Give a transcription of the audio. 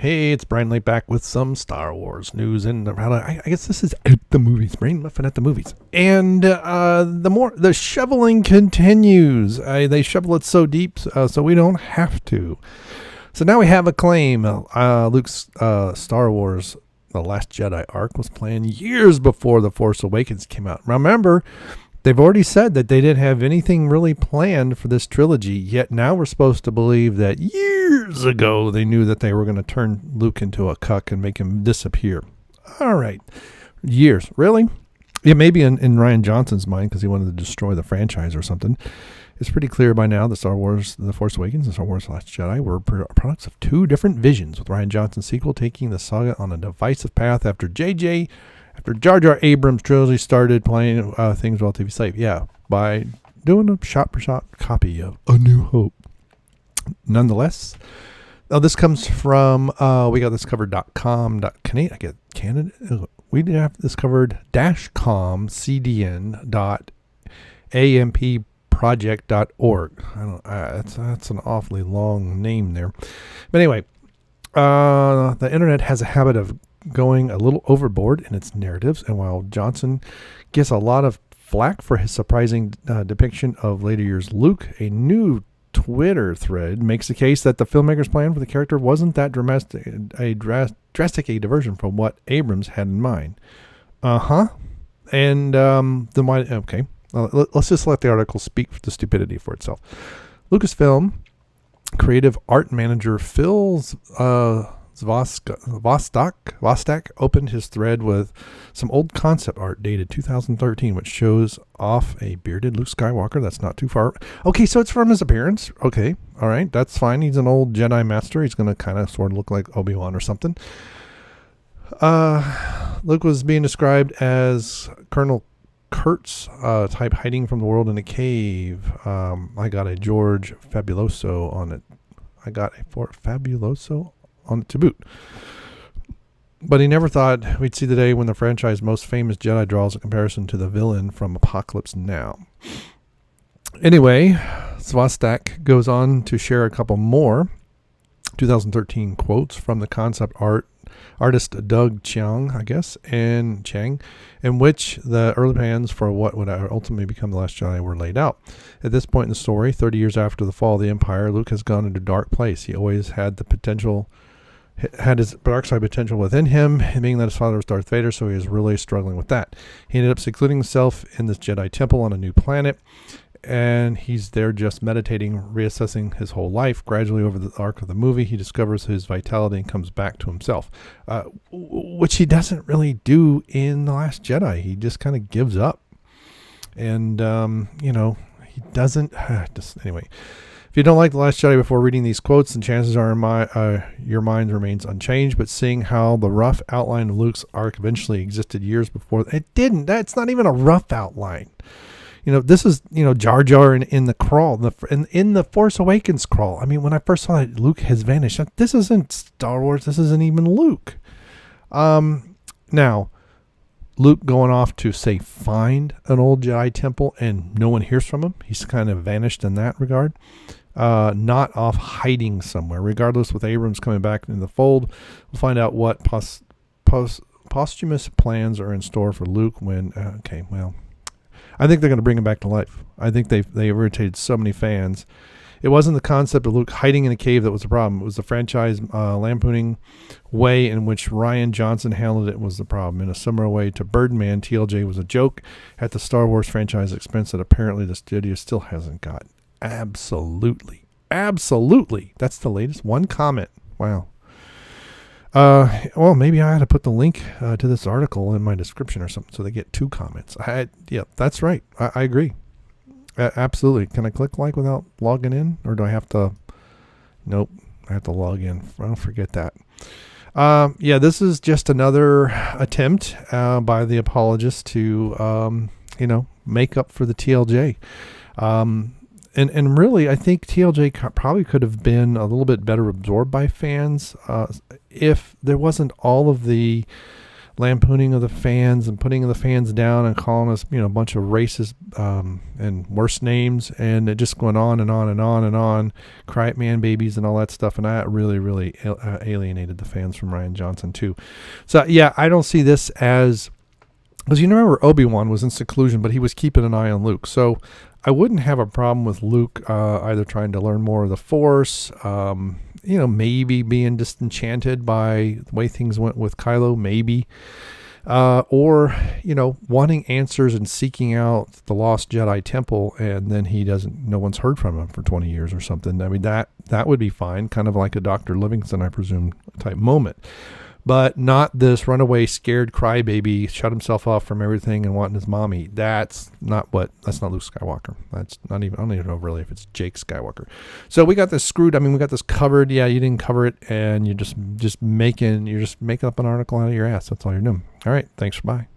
Hey, it's Brian Late back with some Star Wars news, and I guess this is at the movies. Brain Muffin at the movies, and the shoveling continues. They shovel it so deep, so we don't have to. So now we have a claim. Luke's Star Wars: The Last Jedi arc was planned years before The Force Awakens came out. Remember, they've already said that they didn't have anything really planned for this trilogy, yet now we're supposed to believe that years ago they knew that they were going to turn Luke into a cuck and make him disappear. All right. Years. Really? Yeah, maybe in Rian Johnson's mind because he wanted to destroy the franchise or something. It's pretty clear by now that Star Wars The Force Awakens and Star Wars Last Jedi were products of two different visions, with Rian Johnson's sequel taking the saga on a divisive path after Jar Jar Abrams' trilogy started playing things relatively safe. Yeah, by doing a shot-for-shot copy of A New Hope. Nonetheless, this comes from, we got this covered.com. I get Canada. We have this covered -com cdn.ampproject.org. That's an awfully long name there. But anyway, the internet has a habit of going a little overboard in its narratives, and while Johnson gets a lot of flack for his surprising depiction of later years Luke, a new Twitter thread makes the case that the filmmaker's plan for the character wasn't that drastic a diversion from what Abrams had in mind. And then why? Okay, let's just let the article speak for the stupidity for itself. Lucasfilm creative art manager Phil Vostak opened his thread with some old concept art dated 2013, which shows off a bearded Luke Skywalker. That's not too far. Okay, so it's from his appearance. Okay, all right, that's fine. He's an old Jedi Master. He's going to kind of sort of look like Obi-Wan or something. Luke was being described as Colonel Kurtz type hiding from the world in a cave. I got a George Fabuloso on it. To boot. But he never thought we'd see the day when the franchise's most famous Jedi draws a comparison to the villain from Apocalypse Now. Anyway, Svostak goes on to share a couple more 2013 quotes from the concept artist Doug Chiang, in which the early plans for what would ultimately become The Last Jedi were laid out. At this point in the story, 30 years after the fall of the Empire, Luke has gone into a dark place. He always had his dark side potential within him, being that his father was Darth Vader, so he was really struggling with that. He ended up secluding himself in this Jedi temple on a new planet, and he's there just meditating, reassessing his whole life. Gradually, over the arc of the movie, he discovers his vitality and comes back to himself, which he doesn't really do in The Last Jedi. He just kind of gives up. And, he doesn't... anyway, if you don't like The Last Jedi before reading these quotes, then chances are your mind remains unchanged. But seeing how the rough outline of Luke's arc eventually existed years before... It didn't. That's not even a rough outline. This is, Jar Jar in the crawl, in the Force Awakens crawl. I mean, when I first saw it, Luke has vanished. This isn't Star Wars. This isn't even Luke. Now, Luke going off to, say, find an old Jedi temple and no one hears from him. He's kind of vanished in that regard. Not off hiding somewhere. Regardless, with Abrams coming back in the fold, we'll find out what posthumous plans are in store for Luke when, I think they're going to bring him back to life. I think they irritated so many fans. It wasn't the concept of Luke hiding in a cave that was the problem. It was the franchise lampooning way in which Rian Johnson handled it was the problem. In a similar way to Birdman, TLJ was a joke at the Star Wars franchise expense that apparently the studio still hasn't got. Absolutely. That's the latest. One comment. Wow. Well, maybe I had to put the link to this article in my description or something so they get two comments. Yeah, that's right. I agree. Absolutely. Can I click like without logging in, or do I have to? Nope, I have to log in. I'll forget that. This is just another attempt by the apologists to, make up for the TLJ. And really, I think TLJ probably could have been a little bit better absorbed by fans if there wasn't all of the lampooning of the fans and putting the fans down and calling us, a bunch of racist and worse names, and it just going on and on and on and on, cry it man babies and all that stuff. And that really, really alienated the fans from Rian Johnson too. So yeah, I don't see this as, because you remember Obi-Wan was in seclusion, but he was keeping an eye on Luke. So I wouldn't have a problem with Luke either trying to learn more of the Force, maybe being disenchanted by the way things went with Kylo, maybe, or wanting answers and seeking out the Lost Jedi Temple, and then no one's heard from him for 20 years or something. I mean, that would be fine, kind of like a Dr. Livingston, I presume, type moment. But not this runaway, scared crybaby, shut himself off from everything and wanting his mommy. That's not Luke Skywalker. That's not even, I don't even know really if it's Jake Skywalker. So we got this screwed. I mean, we got this covered. Yeah, you didn't cover it, and you're just making up an article out of your ass. That's all you're doing. All right. Thanks. Bye.